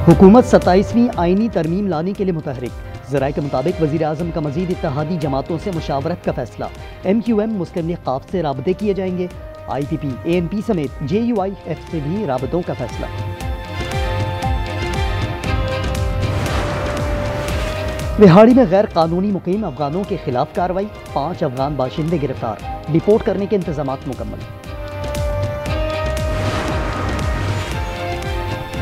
हुकूमत 27वीं आईनी तरमीम लाने के लिए मुतहरिक। ज़राए के मुताबिक वज़ीर आज़म का मज़ीद इत्तेहादी जमातों से मुशावरत का फैसला। MQM मुस्लिम लीग क़ाफ से राबते किए जाएंगे। IPP ANP समेत JUIF से भी राबतों का फैसला। रिहाड़ी में गैर कानूनी मुकीम अफगानों के खिलाफ कार्रवाई। 5 अफगान बाशिंदे गिरफ्तार। डिपोर्ट करने के इंतजामात मुकम्मल।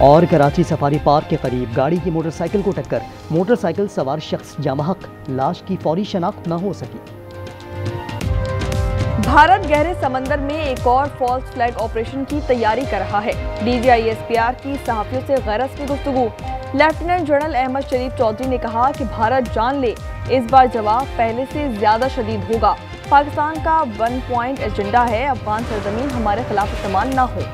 और कराची सफारी पार्क के करीब गाड़ी की मोटरसाइकिल को टक्कर। मोटरसाइकिल सवार शख्स जामहक, लाश की फौरी शनाख्त न हो सकी। भारत गहरे समंदर में एक और फॉल्स फ्लैग ऑपरेशन की तैयारी कर रहा है। DGI SPR की सहाफियों से गैर रस्मी गुफ्तगू। लेफ्टिनेंट जनरल अहमद शरीफ चौधरी ने कहा कि भारत जान ले, इस बार जवाब पहले से ज्यादा शदीद होगा। पाकिस्तान का 1 पॉइंट एजेंडा है, अफगान सरजमीन हमारे खिलाफ इस्तेमाल न हो।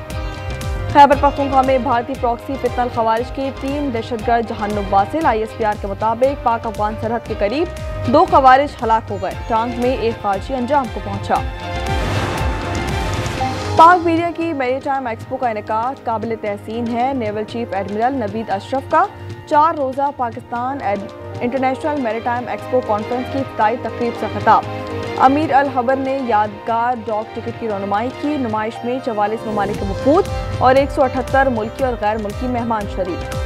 खैबर पख्तूनख्वा में भारतीय प्रॉक्सी फितनल खवारिज के 3 दहशतगर्द जहन्नुम वासिल। ISPR के मुताबिक पाक अफगान सरहद के करीब 2 खवारिज हलाक हो गए। टांग में एक खारजी अंजाम को पहुंचा। पाक मीडिया की मैरीटाइम एक्सपो का इनेकाद काबिल तहसीन है। Naval chief admiral Naveed Ashraf का 4 रोज़ा Pakistan international maritime expo conference की इफ्तिताई तकरीब से खिताब। अमीर अल हबर ने यादगार डॉक टिकट की रनुमाई की। नुमाइश में 44 ममालिक के वफूद और 178 मुल्की और गैर मुल्की मेहमान शरीक।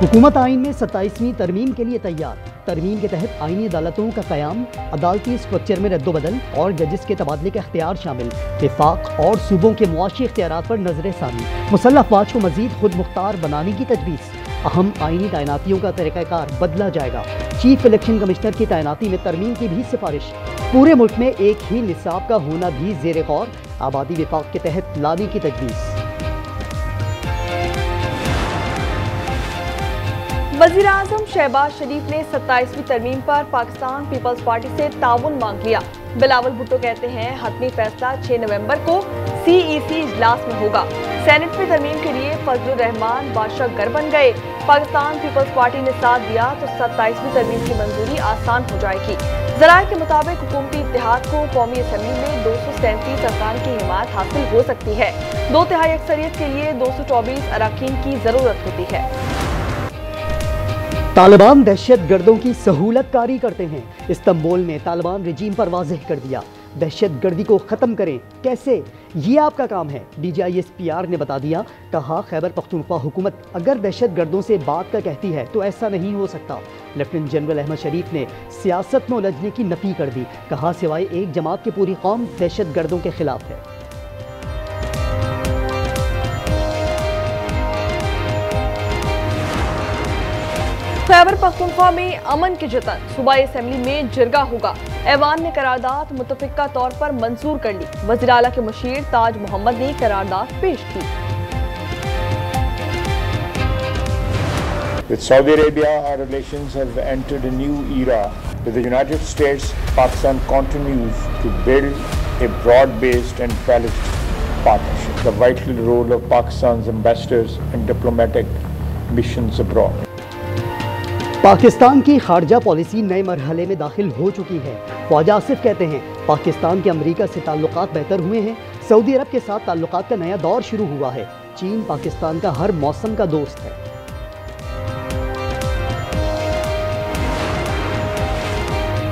हुकूमत आइन में 27वीं तरमीम के लिए तैयार। तरमीम के तहत आइनी अदालतों का क़याम, अदालती स्ट्रक्चर में रद्दोबदल और जजेस के तबादले के अख्तियार शामिल। वफाक और सूबों के मुआशी इख्तियारात पर नजर-ए-सानी। मुसल्लह अफवाज को मजीद खुद मुख्तार बनाने की तजवीज़। अहम आइनी तैनातियों का तरीक़ाकार बदला जाएगा। चीफ इलेक्शन कमिश्नर की तैनाती में तरमीम की भी सिफारिश। पूरे मुल्क में एक ही निसाब का होना भी ज़ेर गौर। आबादी विफाक के तहत लाने की तजवीज़। वज़ीर आज़म शहबाज शरीफ ने 27वीं तरमीम पर पाकिस्तान पीपल्स पार्टी से ताउन मांग लिया। बिलावल भुट्टो कहते हैं हतमी फैसला 6 नवंबर को CEC इजलास में होगा। सेनेट में तरमीम के लिए फजलुर रहमान बादशाह गर बन गए। पाकिस्तान पीपल्स पार्टी ने साथ दिया तो 27वीं तरमीम की मंजूरी आसान हो जाएगी। ज़राए के मुताबिक हुकूमती इत्तेहाद को कौमी असम्बली में 237 अरकान की हिमायत हासिल हो सकती है। 2/3 अक्सरियत के लिए 224 अरकान की जरूरत होती है। तालिबान दहशत गर्दों की सहूलत कारी करते हैं। इस्तांबुल ने तालिबान रजीम पर वाज़ेह कर दिया, दहशत गर्दी को ख़त्म करें। कैसे? ये आपका काम है। DGI SPR ने बता दिया। कहा खैबर पख्तूनख्वा हुकूमत अगर दहशत गर्दों से बात का कहती है तो ऐसा नहीं हो सकता। लेफ्टिनेंट जनरल अहमद शरीफ ने सियासत में उलझने की नफ़ी कर दी। कहा सिवाय एक जमात की पूरी कौम दहशत गर्दों के खिलाफ है। खैबर पख्तूनख्वा में अमन के जतन। सूबाई असम्बली में जिरगा होगा। ऐवान ने करारदाद मुतफ़िका तौर पर मंजूर कर ली। वज़ीर आला के मुशीर ताज मोहम्मद ने करारदाद पेश की। With Saudi Arabia, our relations have entered a new era. With the United States, Pakistan continues to build a broad-based and balanced partnership. The vital role of Pakistan's ambassadors and diplomatic missions abroad. Pakistan की खारजा policy नए मरहले में दाखिल हो चुकी है। ख्वाजा आसिफ कहते हैं पाकिस्तान के अमेरिका से ताल्लुकात बेहतर हुए हैं। सऊदी अरब के साथ ताल्लुकात का नया दौर शुरू हुआ है। चीन पाकिस्तान का हर मौसम का दोस्त है।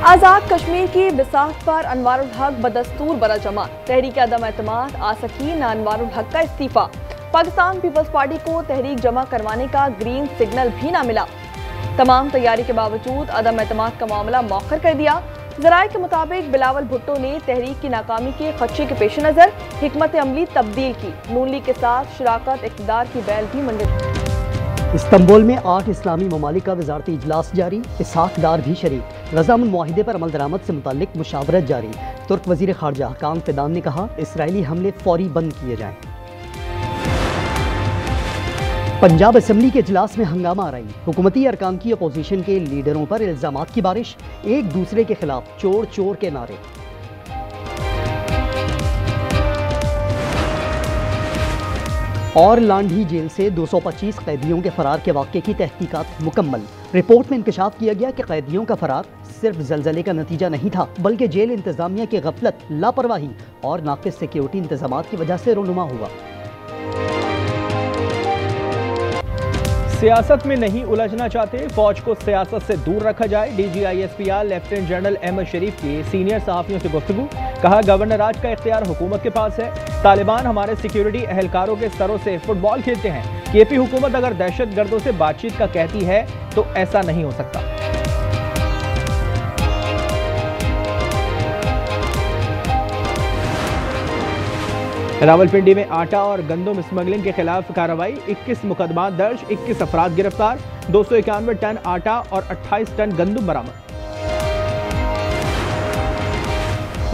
आज़ाद कश्मीर की बिसात पर अनवारुल हक बदस्तूर बरा जमा। तहरीक अदम एतमाद आ सकी न अनवारुल हक का इस्तीफा। पाकिस्तान पीपल्स पार्टी को तहरीक जमा करवाने का ग्रीन सिग्नल भी ना मिला। तमाम तैयारी के बावजूद अदम एतमाद का मामला मौखर कर दिया। ज़राए के मुताबिक बिलावल भुट्टो ने तहरीक की नाकामी के खदशे के पेश नज़र हिकमत अमली तब्दील की। नून लीग के साथ शराकत इक़्तिदार की बैल भी मंजूर। इस्तांबुल में 8 इस्लामी ममालिक का वजारती इजलास जारी। इसहाक डार भी शरीक। रज़ामंद मुआहिदे पर अमल दरामद से मुताल्लिक मुशावरत जारी। तुर्क वज़ीर ख़ारजा कान फिदान ने कहा इसराइली हमले फौरी बंद किए जाएँ। पंजाब असम्बली के इजलास में हंगामा आ रही। हुकूमती अरकान की अपोजिशन के लीडरों पर इल्ज़ामात की बारिश। एक दूसरे के खिलाफ चोर चोर के नारे। और लांढी जेल से 225 कैदियों के फरार के वाक़े की तहकीकात मुकम्मल। रिपोर्ट में इंकशाफ किया गया कि कैदियों का फरार सिर्फ ज़लज़ले का नतीजा नहीं था, बल्कि जेल इंतज़ामिया की गफलत, लापरवाही और नाक़िस सिक्योरिटी इंतज़ामात की वजह से रोनुमा हुआ। सियासत में नहीं उलझना चाहते, फौज को सियासत से दूर रखा जाए। DGISPR लेफ्टिनेंट जनरल अहमद शरीफ की सीनियर सहाफियों से गुफ्तगू। कहा, गवर्नर राज का इख्तियार हुकूमत के पास है। तालिबान हमारे सिक्योरिटी एहलकारों के स्तरों से फुटबॉल खेलते हैं। KP हुकूमत अगर दहशतगर्दों से बातचीत का कहती है तो ऐसा नहीं हो सकता। रावलपिंडी में आटा और गंदम स्मगलिंग के खिलाफ कार्रवाई। 21 मुकदमा दर्ज, 21 अफराद गिरफ्तार। 291 टन आटा और 28 टन गंदम बरामद।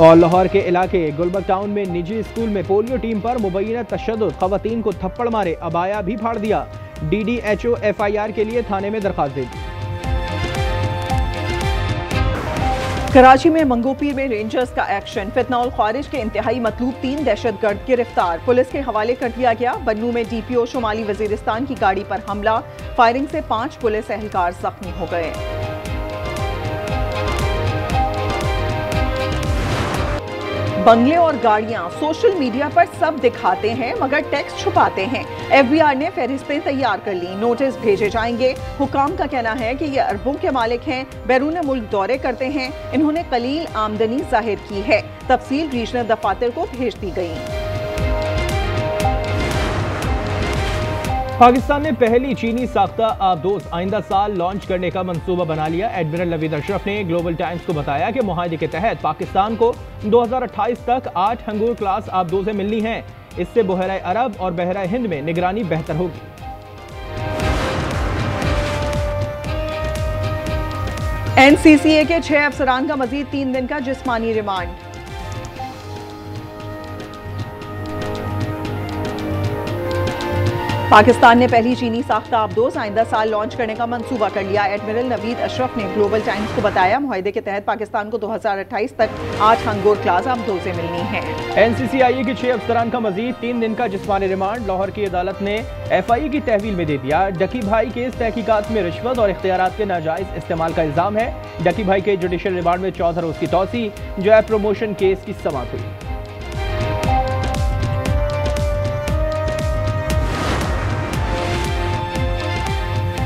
और लाहौर के इलाके गुलबर्ग टाउन में निजी स्कूल में पोलियो टीम पर मुबैना तशद्दुद, खवातीन को थप्पड़ मारे, अबाया भी फाड़ दिया। DDHO FIR के लिए थाने में दरखास्त दे दी। कराची में मंगोपीर में रेंजर्स का एक्शन। फितनाउल ख्वारिज के इंतहाई मतलूब 3 दहशतगर्द गिरफ्तार, पुलिस के हवाले कर दिया गया। बन्नू में DPO शुमाली वजीरिस्तान की गाड़ी पर हमला, फायरिंग से 5 पुलिस एहलकार जख्मी हो गए। बंगले और गाड़ियां सोशल मीडिया पर सब दिखाते हैं मगर टैक्स छुपाते हैं। FBR ने फहरिस्तें तैयार कर ली, नोटिस भेजे जाएंगे। हुकाम का कहना है कि ये अरबों के मालिक हैं, बैरून मुल्क दौरे करते हैं। इन्होंने कलील आमदनी जाहिर की है। तफसील रीजनल दफातर को भेज दी गई। पाकिस्तान ने पहली चीनी साख्ता आबदोज आइंदा साल लॉन्च करने का मंसूबा बना लिया। एडमिरल नवीद अशरफ ने ग्लोबल टाइम्स को बताया कि मुआहदे के तहत पाकिस्तान को 2028 तक 8 हंगूर क्लास आबदोजें मिलनी हैं। इससे बहरा अरब और बहरा हिंद में निगरानी बेहतर होगी। NCCA के 6 अफसरान का मजीद 3 दिन का जिस्मानी रिमांड। पाकिस्तान ने पहली चीनी साख्ता आबदोज आइंदा साल लॉन्च करने का मंसूबा कर लिया। एडमिरल नवीद अशरफ ने ग्लोबल टाइम्स को बताया, मुआहदे के तहत पाकिस्तान को 2028 तक 8 हंगोर क्लास आबदोजें मिलनी हैं। NCCIA के 6 अफसरान का मजीद 3 दिन का जिस्मानी रिमांड लाहौर की अदालत ने FIA की तहवील में दे दिया। डकी भाई केस तहकीकात में रिश्वत और इख्तियारात के नाजायज इस्तेमाल का इल्जाम है। डकी भाई के जुडिशल रिमांड में 14 रोज की तौसी। जो है प्रमोशन केस की समाअत हुई।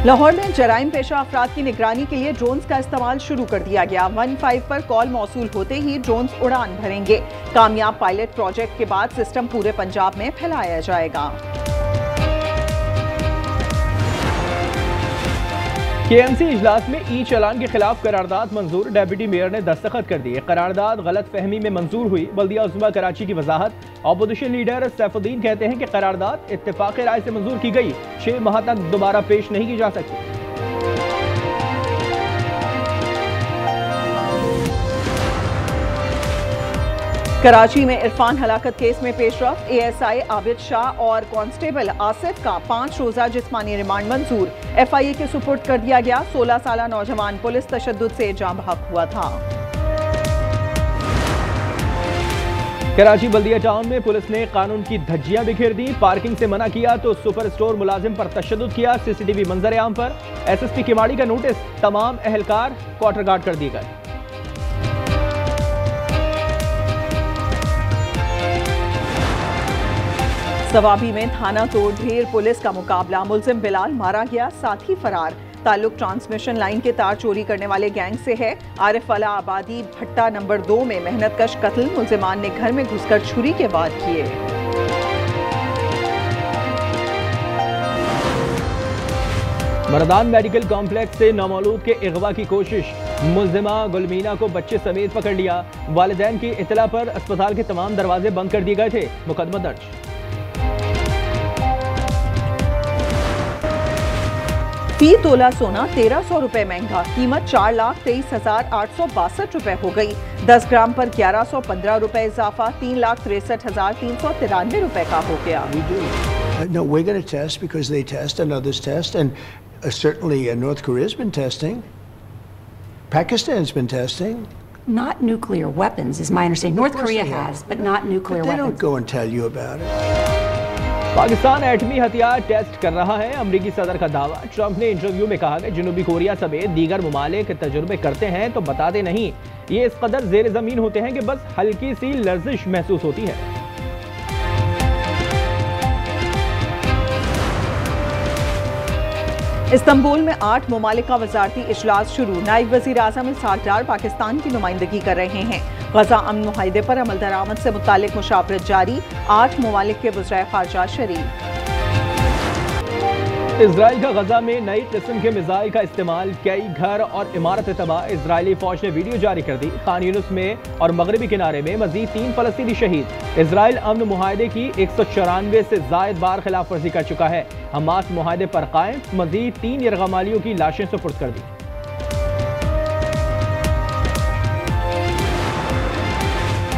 लाहौर में जराइम पेशा अफराद की निगरानी के लिए ड्रोन्स का इस्तेमाल शुरू कर दिया गया। 15 पर कॉल मौसूल होते ही ड्रोन्स उड़ान भरेंगे। कामयाब पायलट प्रोजेक्ट के बाद सिस्टम पूरे पंजाब में फैलाया जाएगा। KMC इजलास में ई चालान के खिलाफ करारदाद मंजूर। डेप्यूटी मेयर ने दस्तखत कर दिए। करारदाद गलत फहमी में मंजूर हुई। बल्दिया उज़्मा कराची की वजाहत। अपोजिशन लीडर सैफुद्दीन कहते हैं कि करारदाद इत्तेफाक राय से मंजूर की गई, 6 माह तक दोबारा पेश नहीं की जा सकती। कराची में इरफान हलाकत केस में पेशरफ। ASI आबिद शाह और कांस्टेबल आसिफ का 5 रोजा जिस्मानी रिमांड मंजूर। FIA के सुपुर्द कर दिया गया। 16 साला नौजवान पुलिस तशद्दुद से जाँ बहक हुआ था। कराची बल्दिया टाउन में पुलिस ने कानून की धज्जियां बिखेर दी। पार्किंग से मना किया तो सुपर स्टोर मुलाजिम पर तशद्दुद किया। CCTV मंजर आम पर। SSP किमाड़ी का नोटिस। तमाम एहलकार क्वार्टर गार्ड कर दिए गए। सवाबी में थाना तोड़ ढेर पुलिस का मुकाबला। मुलजिम बिलाल मारा गया, साथी फरार। ताल्लुक ट्रांसमिशन लाइन के तार चोरी करने वाले गैंग से है। आरिफ वाला आबादी भट्टा नंबर 2 में मेहनतकश कत्ल। मुलजिमान ने घर में घुसकर छुरी के वार किए। मरदान मेडिकल कॉम्प्लेक्स से नामालूद के अगवा की कोशिश। मुलजिमा गुलमीना को बच्चे समेत पकड़ लिया। वालिदैन की इतला पर अस्पताल के तमाम दरवाजे बंद कर दिए गए थे। मुकदमा दर्ज। फी तोला सोना 1300 रुपए महंगा। कीमत 4,23,862 रुपए हो गई। 10 ग्राम पर 1115 रुपए इजाफा। 3,63,393 रुपए का हो गया। No, we're going to test because they test and others test, and certainly North Korea's been testing. Pakistan's been testing. Not nuclear weapons, is my understanding. North Korea has, but not nuclear But they weapons. don't go and tell you about it. Pakistan एटमी हथियार test कर रहा है। अमरीकी सदर का दावा। Trump ने interview में कहा कि जनूबी कोरिया समेत दीगर ममालिक तजुर्बे करते हैं तो बताते नहीं। ये इस कदर जेर जमीन होते हैं कि बस हल्की सी लर्जिश महसूस होती है। इस्तांबुल में 8 ममालिक का वजारती इजलास शुरू। नायब वजीर आज़म इसहाक डार पाकिस्तान की नुमाइंदगी कर रहे हैं। गजा अमन मुआहदे पर अमल दरामद से मुतालिक मुशावरत जारी। 8 ममालिक के वज़राए खारजा शरीक। इजराइल का गजा में नई किस्म के मिसाइल का इस्तेमाल, कई घर और इमारतें तबाह। इजरायली फौज ने वीडियो जारी कर दी। खान यूनिस में और मगरबी किनारे में मजीद 3 फलस्तीनी शहीद। इजराइल अमन मुआहदे की 194 से जायद बार खिलाफ वर्जी कर चुका है। हमास मुआहदे पर कायम, मजीद 3 यरगमालियों की लाशें सुपुर्द कर दी।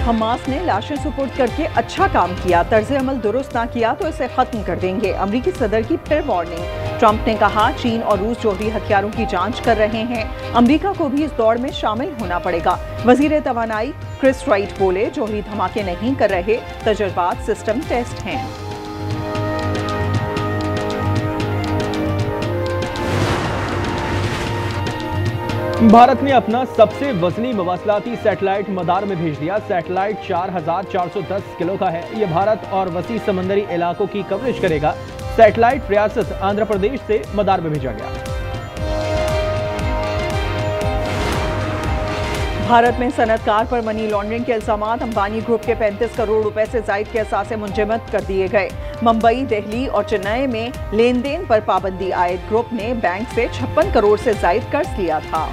हमास ने लाशें सुपुर्द करके अच्छा काम किया, तर्ज अमल दुरुस्त ना किया तो इसे खत्म कर देंगे। अमरीकी सदर की फिर वार्निंग। ट्रंप ने कहा चीन और रूस जौहरी हथियारों की जांच कर रहे हैं, अमरीका को भी इस दौड़ में शामिल होना पड़ेगा। वजीर तवानाई क्रिस राइट बोले जौहरी धमाके नहीं कर रहे, तजुर्बात सिस्टम टेस्ट हैं। भारत ने अपना सबसे वजनी मवासलाती सैटेलाइट मदार में भेज दिया। सैटेलाइट 4410 किलो का है। यह भारत और वसी समंदरी इलाकों की कवरेज करेगा। सैटेलाइट रियासत आंध्र प्रदेश से मदार में भेजा गया। भारत में सनतकार पर मनी लॉन्ड्रिंग के इल्जामात। अंबानी ग्रुप के 35 करोड़ रुपए से जायद के असासे मुंजमद कर दिए गए। मुंबई, दिल्ली और चेन्नई में लेन देन पर पाबंदी आयद। ग्रुप ने बैंक से 56 करोड़ से जायद कर्ज लिया था।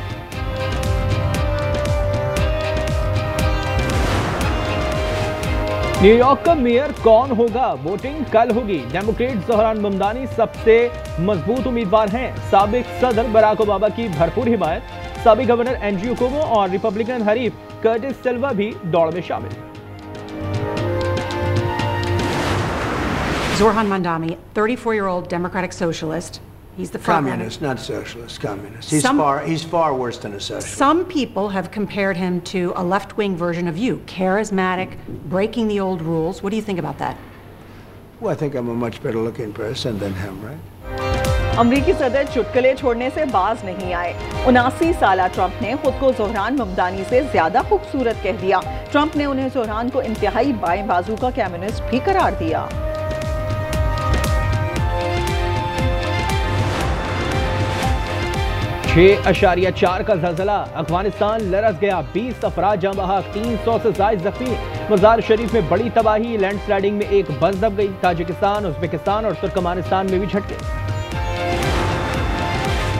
न्यूयॉर्क का मेयर कौन होगा? वोटिंग कल होगी। डेमोक्रेट ज़ोहरान ममदानी सबसे मजबूत उम्मीदवार हैं। साबिक सदर बराक ओबामा की भरपूर हिमायत। साबिक गवर्नर एंड्रयू कुओमो और रिपब्लिकन हरीफ कर्टिस सिल्वा भी दौड़ में शामिल। Zohran Mamdani, 34-year-old Democratic socialist. He's the front Communist, not socialist, communist. He's far worse than a socialist. Some people have compared him to a left-wing version of you, charismatic, breaking the old rules. What do you think about that? Well, I think I'm a much better looking person than him, right? अमरीकी सदर चुटकुले छोड़ने से बाज नहीं आए। 79 साला Trump ने खुद को ज़ोहरान ममदानी से ज्यादा खूबसूरत कह दिया। ट्रंप ने उन्हें ज़ोहरान को इंतहाई बाएं बाजू का कम्युनिस्ट भी करार दिया। 6.4 का ज़लज़ला। अफगानिस्तान लरस गया। 20 अफराद जाँ बहक, 300 से ज़ायद जख्मी। मज़ार शरीफ में बड़ी तबाही। लैंडस्लाइडिंग में एक बस दब गई। ताजिकिस्तान, उज़्बेकिस्तान और तुर्कमानिस्तान में भी झटके।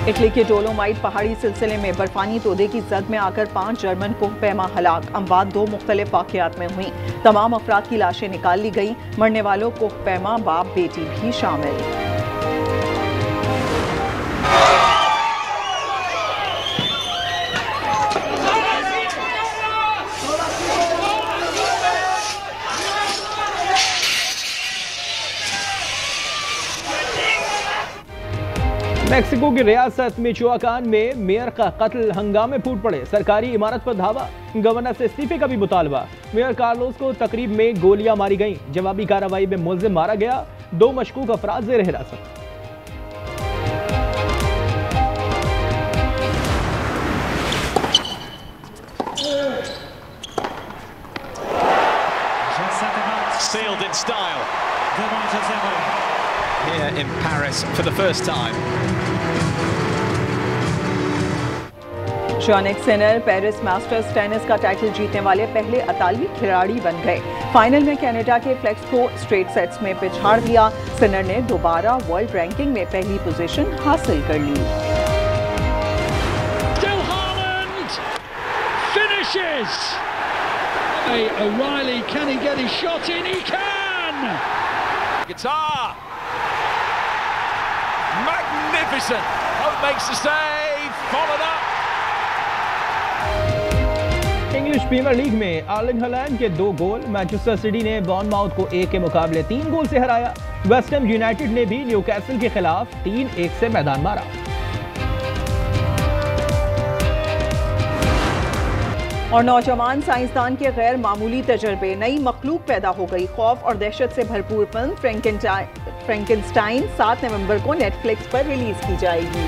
इटली के डोलोमाइट पहाड़ी सिलसिले में बर्फानी तोदे की जद में आकर 5 जर्मन कोहपैमा हलाक। अमवात 2 मुख्तलिफ वाक़यात में हुई। तमाम अफराद की लाशें निकाल ली गई। मरने वालों कोहपैमा बाप बेटी भी शामिल। मेक्सिको की रियासत मिचोआकान में मेयर का कत्ल, हंगामे फूट पड़े। सरकारी इमारत पर धावा। गवर्नर से इस्तीफे का भी मुतालबा। मेयर कार्लोस को तकरीब में गोलियां मारी गईं। जवाबी कार्रवाई में मुलजिम मारा गया। 2 मशकूक अफराद ज़ेर हिरासत। Sealed in style. Here in Paris for the first time. Jannik Sinner Paris Masters tennis का टाइटल जीतने वाले पहले इतालवी खिलाड़ी बन गए। फाइनल में कनाडा के फ्लेक्स को स्ट्रेट सेट्स में पिछाड़ दिया। सिनर ने दोबारा वर्ल्ड रैंकिंग में पहली पोजीशन हासिल कर ली। Still Haaland finishes. O'Reilly, can he get his shot in? He can. Guitar. Magnificent. Hope makes the save. Followed up. English Premier League में आर्लिंग हलैंड के 2 गोल। मैनचेस्टर सिटी ने Bournemouth को 1 के मुकाबले 3 गोल से हराया। वेस्ट हैम यूनाइटेड ने भी न्यूकैसल के खिलाफ 3-1 से मैदान मारा। और नौजवान साइंसदान के गैर मामूली तजर्बे, नई मखलूक पैदा हो गई। खौफ और दहशत से भरपूर फिल्म फ्रैंकेनस्टाइन 7 नवंबर को नेटफ्लिक्स पर रिलीज की जाएगी।